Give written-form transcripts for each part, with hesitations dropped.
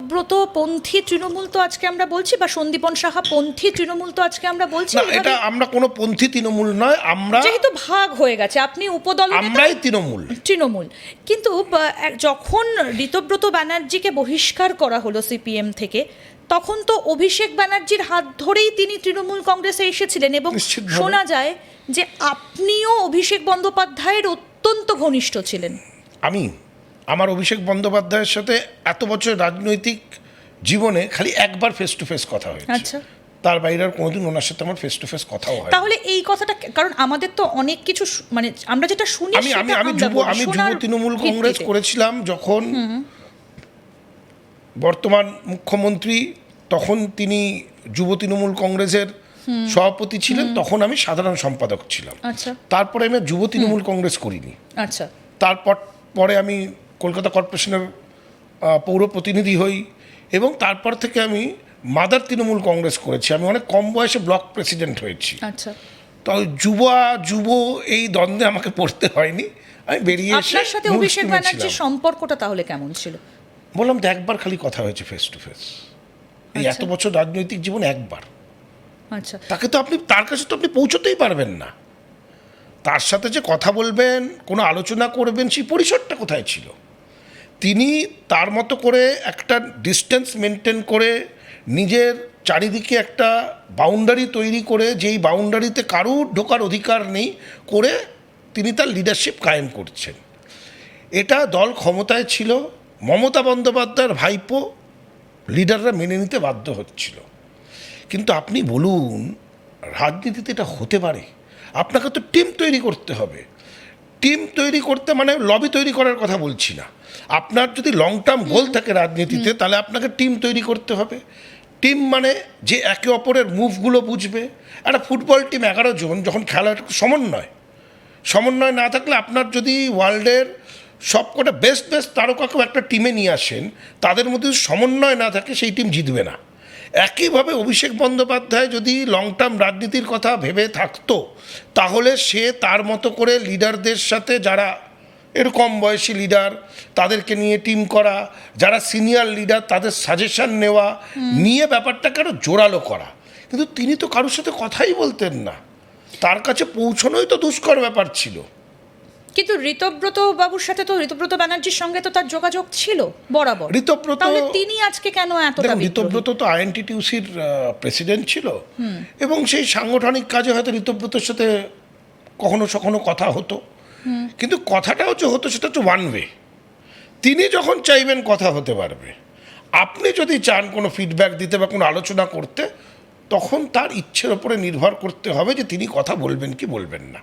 ঋতব্রত পন্থী তৃণমূল তো আজকে আমরা বলছি, বা সন্দীপন সাহা পন্থী তৃণমূল তো আজকে আমরা বলছি। না, এটা আমরা কোনো পন্থী তৃণমূল নয়, আমরা যেহেতু ভাগ হয়ে গেছে, আপনি উপদল, আমরাই তৃণমূল। কিন্তু যখন ঋতব্রত ব্যানার্জিকে বহিষ্কার করা হলো সিপিএম থেকে, তখন তো অভিষেক ব্যানার্জির হাত ধরেই তিনি তৃণমূল কংগ্রেসে এসেছিলেন, এবং শোনা যায় যে আপনিও অভিষেক বন্দ্যোপাধ্যায়ের অত্যন্ত ঘনিষ্ঠ ছিলেন। আমার অভিষেক বন্দ্যোপাধ্যায়ের সাথে এত বছর রাজনৈতিক জীবনে খালি একবার ফেস টু ফেস কথা হয়েছে। আচ্ছা, তার বাইরে আর কোনোদিন ওনার সাথে আমার ফেস টু ফেস কথাও হয়। তাহলে এই কথাটা, কারণ আমাদের তো অনেক কিছু মানে আমরা যেটা শুনি, আমি যুব তৃণমূল কংগ্রেস করেছিলাম যখন বর্তমান মুখ্যমন্ত্রী, তখন তিনি যুব তৃণমূল কংগ্রেসের সভাপতি ছিলেন, তখন আমি সাধারণ সম্পাদক ছিলাম। আচ্ছা, তারপরে আমি যুব তৃণমূল কংগ্রেস করিনি। আচ্ছা, পরে আমি কলকাতা কর্পোরেশনের পৌর প্রতিনিধি হই, এবং তারপর থেকে আমি মাদার তৃণমূল কংগ্রেস করেছি। আমি অনেক কম বয়সে ব্লক প্রেসিডেন্ট হয়েছি। আচ্ছা, তো যুব এই দ্বন্দ্বে আমাকে পড়তে হয়নি। আমি বেরিয়ে এসে আপনার সাথে অভিষেক ব্যানার্জির সম্পর্কটা তাহলে কেমন ছিল? বললাম তো, একবার খালি কথা হয়েছে ফেস টু ফেস, এই এত বছর রাজনৈতিক জীবন একবার। আচ্ছা, তার কাছে তো আপনি পৌঁছতেই পারবেন না। তার সাথে যে কথা বলবেন, কোনো আলোচনা করবেন, সেই পরিসরটা কোথায় ছিল? তিনি তার মতো করে একটা ডিস্টেন্স মেনটেন করে, নিজের চারিদিকে একটা বাউন্ডারি তৈরি করে, যেই বাউন্ডারিতে কারুর ঢোকার অধিকার নেই করে তিনি তার লিডারশিপ কায়েম করছেন। এটা দল ক্ষমতায় ছিল, মমতা বন্দ্যোপাধ্যায়ের ভাইপো, লিডাররা মেনে নিতে বাধ্য হচ্ছিল। কিন্তু আপনি বলুন, রাজনীতিতে এটা হতে পারে? আপনাকে তো টিম তৈরি করতে হবে। টিম তৈরি করতে মানে লবি তৈরি করার কথা বলছি না। আপনার যদি লং টার্ম গোল থাকে রাজনীতিতে, তাহলে আপনাকে টিম তৈরি করতে হবে। টিম মানে যে একে অপরের মুভগুলো বুঝবে। একটা ফুটবল টিম 11 জন যখন খেলার সমন্বয় না থাকলে, আপনার যদি ওয়ার্ল্ডের সবকটা বেস্ট তারকাকেও একটা টিমে নিয়ে আসেন, তাদের মধ্যে সমন্বয় না থাকে, সেই টিম জিতবে না। একইভাবে অভিষেক বন্দ্যোপাধ্যায় যদি লং টার্ম রাজনীতির কথা ভেবে থাকতো, তাহলে সে তার মতো করে লিডারদের সাথে, যারা এর কম বয়সী লিডার তাদেরকে নিয়ে টিম করা, যারা সিনিয়র লিডার তাদের সাজেশন নেওয়া, নিয়ে ব্যাপারটাকে আরও জোরালো করা। কিন্তু তিনি তো কারোর সাথে কথাই বলতেন না, তার কাছে পৌঁছানোই তো দুষ্কর ব্যাপার ছিল। কিন্তু ঋতব্রত বাবুর সাথে তো, ঋতব্রত ব্যানার্জির সঙ্গে তো তার যোগাযোগ ছিল বরাবর। তাহলে তিনি আজকে কেন এতটা? ঋতব্রত তো আইএনটিটিউসির প্রেসিডেন্ট ছিল, এবং সেই সাংগঠনিক কাজে হয়তো ঋতব্রতর সাথে কখনো কথা হতো, কিন্তু কথাটাও যে হতো সেটা হচ্ছে ওয়ান ওয়ে। তিনি যখন চাইবেন কথা হতে পারবে। আপনি যদি চান কোনো ফিডব্যাক দিতে বা কোনো আলোচনা করতে, তখন তার ইচ্ছের ওপরে নির্ভর করতে হবে যে তিনি কথা বলবেন কি বলবেন না।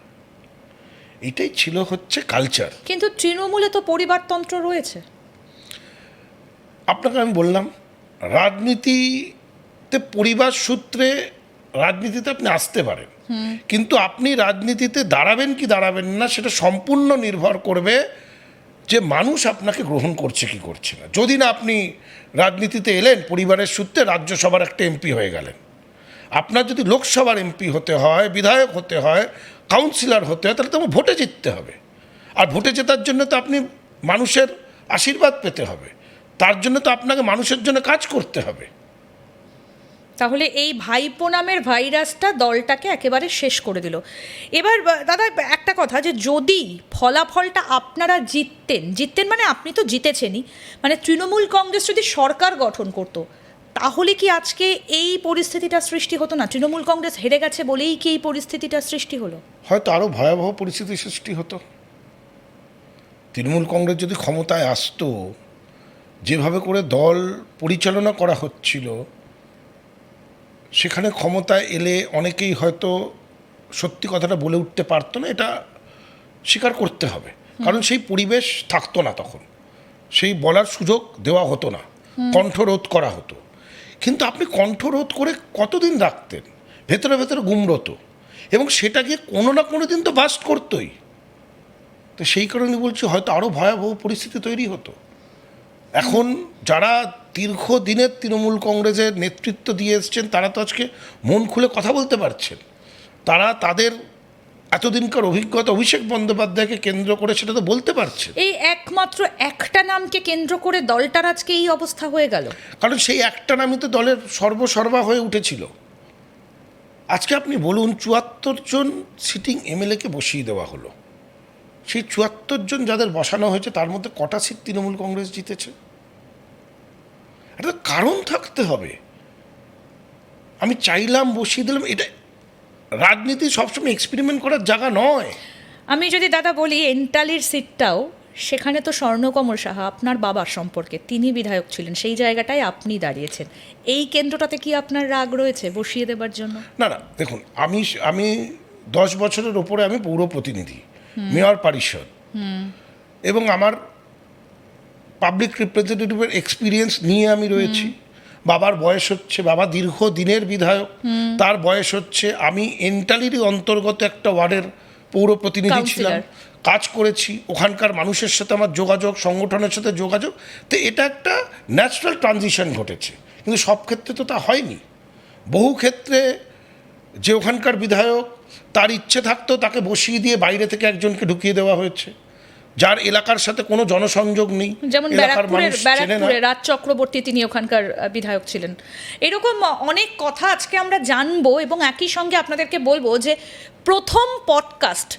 এটাই ছিল হচ্ছে কালচার। কিন্তু তৃণমূলে তো পরিবারতন্ত্র রয়েছে। আপনাকে আমি বললাম, রাজনীতিতে পরিবার সূত্রে রাজনীতিতে আপনি আসতে পারেন, কিন্তু আপনি রাজনীতিতে দাঁড়াবেন কি দাঁড়াবেন না, সেটা সম্পূর্ণ নির্ভর করবে যে মানুষ আপনাকে গ্রহণ করছে কি করছে না। যদি না আপনি রাজনীতিতে এলেন পরিবারের সূত্রে, রাজ্যসভার একটা এমপি হয়ে গেলেন, আপনার যদি লোকসভার এমপি হতে হয়, বিধায়ক হতে হয়, কাউন্সিলর হতে হয়, তাহলে তো ভোটে জিততে হবে। আর ভোটে জেতার জন্য তো আপনি মানুষের আশীর্বাদ পেতে হবে, তার জন্য তো আপনাকে মানুষের জন্য কাজ করতে হবে। তাহলে এই ভাইপো নামের ভাইরাসটা দলটাকে একেবারে শেষ করে দিল। এবার দাদা একটা কথা, যে যদি ফলাফলটা আপনারা জিততেন মানে আপনি তো জিতেছেনই, মানে তৃণমূল কংগ্রেস যদি সরকার গঠন করতো, তাহলে কি আজকে এই পরিস্থিতিটা সৃষ্টি হতো না? তৃণমূল কংগ্রেস হেরে গেছে বলেই কি এই পরিস্থিতিটা সৃষ্টি হলো? হয়তো আরও ভয়াবহ পরিস্থিতি সৃষ্টি হতো। তৃণমূল কংগ্রেস যদি ক্ষমতায় আসতো, যেভাবে করে দল পরিচালনা করা হচ্ছিল, সেখানে ক্ষমতায় এলে অনেকেই হয়তো সত্যি কথাটা বলে উঠতে পারতো না, এটা স্বীকার করতে হবে। কারণ সেই পরিবেশ থাকতো না, তখন সেই বলার সুযোগ দেওয়া হতো না, কণ্ঠরোধ করা হতো। কিন্তু আপনি কণ্ঠরোধ করে কতদিন রাখতেন? ভেতরে ভেতরে গুমরতো, এবং সেটাকে কোনো না কোনো দিন তো বাস্ট করতোই। তো সেই কারণে বলছি, হয়তো আরও ভয়াবহ পরিস্থিতি তৈরি হতো। এখন যারা দীর্ঘদিনের তৃণমূল কংগ্রেসের নেতৃত্ব দিয়ে এসছেন, তারা তো আজকে মন খুলে কথা বলতে পারছেন। তারা তাদের এতদিনকার অভিজ্ঞতা অভিষেক বন্দ্যোপাধ্যায়কে কেন্দ্র করে সেটা তো বলতে পারছে। এই একমাত্র একটা নামকে কেন্দ্র করে দলটার আজকে এই অবস্থা হয়ে গেল, কারণ সেই একটা নামই তো দলের সর্বসর্বা হয়ে উঠেছিল। আজকে আপনি বলুন ৭৪ জন সিটিং এমএলএকে বসিয়ে দেওয়া হলো, সেই ৭৪ জন যাদের বসানো হয়েছে তার মধ্যে কটা সিট তৃণমূল কংগ্রেস জিতেছে? একটা কারণ থাকতে হবে। আমি চাইলাম বসিয়ে দিলাম, এটা রাজনীতি সবসময় এক্সপেরিমেন্ট করার জায়গা নয়। আমি যদি দাদা বলি এন্টালির সিটটাও, সেখানে তো স্বর্ণকমল সাহা আপনার বাবার সম্পর্কে, তিনি বিধায়ক ছিলেন, সেই জায়গাটায় আপনি দাঁড়িয়েছেন। এই কেন্দ্রটাতে কি আপনার রাগ রয়েছে বসিয়ে দেবার জন্য? না না, দেখুন আমি 10 বছরের ওপরে আমি পৌর প্রতিনিধি, মেয়র পরিষদ, এবং আমার পাবলিক রিপ্রেজেন্টেটিভের এক্সপিরিয়েন্স নিয়ে আমি রয়েছি। বাবার বয়স হচ্ছে, বাবা দীর্ঘ দিনের বিধায়ক, তার বয়স হচ্ছে, আমি এন্টালিরই অন্তর্গত একটা ওয়ার্ডের পৌর প্রতিনিধি ছিলাম, কাজ করেছি, ওখানকার মানুষের সাথে আমার যোগাযোগ, সংগঠনের সাথে যোগাযোগ, তো এটা একটা ন্যাচারাল ট্রানজিশন ঘটেছে। কিন্তু সব ক্ষেত্রে তো তা হয়নি। বহু ক্ষেত্রে যে ওখানকার বিধায়ক, তার ইচ্ছে থাকতো তাকে বসিয়ে দিয়ে বাইরে থেকে একজনকে ঢুকিয়ে দেওয়া হয়েছে, যার এলাকার সাথে কোনো জনসংযোগ নেই, যেমন এলাকার মানুষ চেনে না। রাজ চক্রবর্তী, তিনি ওখানকার বিধায়ক ছিলেন। এরকম অনেক কথা আজকে আমরা জানবো, এবং একই সঙ্গে আপনাদেরকে বলবো যে প্রথম পডকাস্ট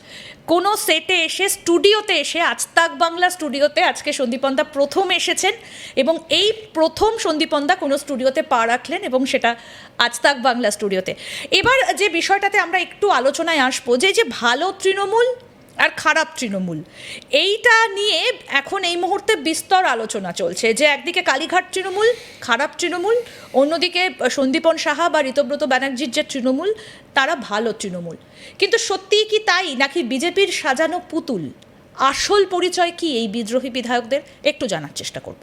কোনো সেটে এসে, স্টুডিওতে এসে, আজ তাক বাংলা স্টুডিওতে আজকে সন্দীপনদা প্রথম এসেছেন, এবং এই প্রথম সন্দীপনদা কোনো স্টুডিওতে পা রাখলেন, এবং সেটা আজ তাক বাংলা স্টুডিওতে। এবার যে বিষয়টাতে আমরা একটু আলোচনায় আসবো, যে ভালো তৃণমূল আর খারাপ তৃণমূল, এইটা নিয়ে এখন এই মুহূর্তে বিস্তর আলোচনা চলছে, যে একদিকে কালীঘাট তৃণমূল খারাপ তৃণমূল, অন্যদিকে সন্দীপন সাহা বা ঋতব্রত ব্যানার্জির যে তৃণমূল তারা ভালো তৃণমূল। কিন্তু সত্যিই কি তাই, নাকি বিজেপির সাজানো পুতুল? আসল পরিচয় কি এই বিদ্রোহী বিধায়কদের, একটু জানার চেষ্টা করব।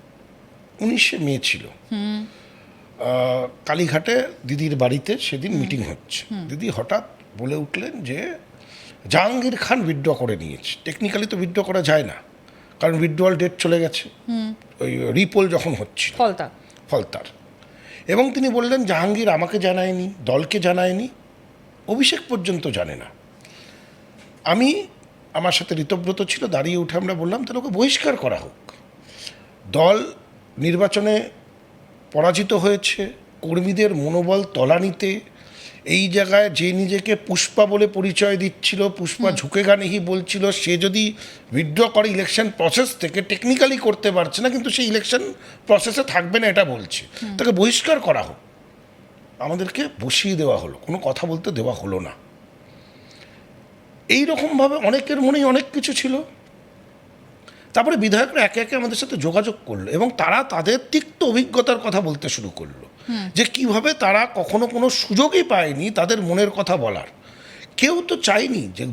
19শে মে ছিল, কালীঘাটে দিদির বাড়িতে সেদিন মিটিং হচ্ছে। দিদি হঠাৎ বলে উঠলেন যে জাহাঙ্গীর খান উইথড্র করে নিয়েছে। টেকনিক্যালি তো উইথড্র করা যায় না, কারণ উইথড্রয়াল ডেট চলে গেছে, ওই রিপোল যখন হচ্ছে ফলতার। এবং তিনি বললেন জাহাঙ্গীর আমাকে জানায়নি, দলকে জানায়নি, অভিষেক পর্যন্ত জানে না। আমার সাথে ঋতব্রত ছিল, দাঁড়িয়ে উঠে আমরা বললাম তাহলে ওকে বহিষ্কার করা হোক। দল নির্বাচনে পরাজিত হয়েছে, কর্মীদের মনোবল তলানিতে, এই জায়গায় যে নিজেকে পুষ্পা বলে পরিচয় দিচ্ছিল, পুষ্পা ঝুঁকেগা নেহি বলছিল, সে যদি উইথড্র করে ইলেকশন প্রসেস থেকে, টেকনিক্যালি করতে পারছে না কিন্তু সেই ইলেকশন প্রসেসে থাকবে না এটা বলছে, তাকে বহিষ্কার করা হোক। আমাদেরকে বসিয়ে দেওয়া হলো, কোনো কথা বলতে দেওয়া হলো না। এই রকমভাবে অনেকের মনেই অনেক কিছু ছিল। তারপরে বিধায়করা একে একে আমাদের সাথে যোগাযোগ করলো, এবং তারা তাদের তিক্ত অভিজ্ঞতার কথা বলতে শুরু করলো, যে কিভাবে তারা কখনো কোনো সুযোগই পায়নি তাদের মনের কথা বলার। কেউ তো চায়নি যে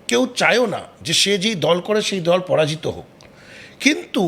কেউ চায়ও না যে সে যেই দল করে সেই দল পরাজিত হোক, কিন্তু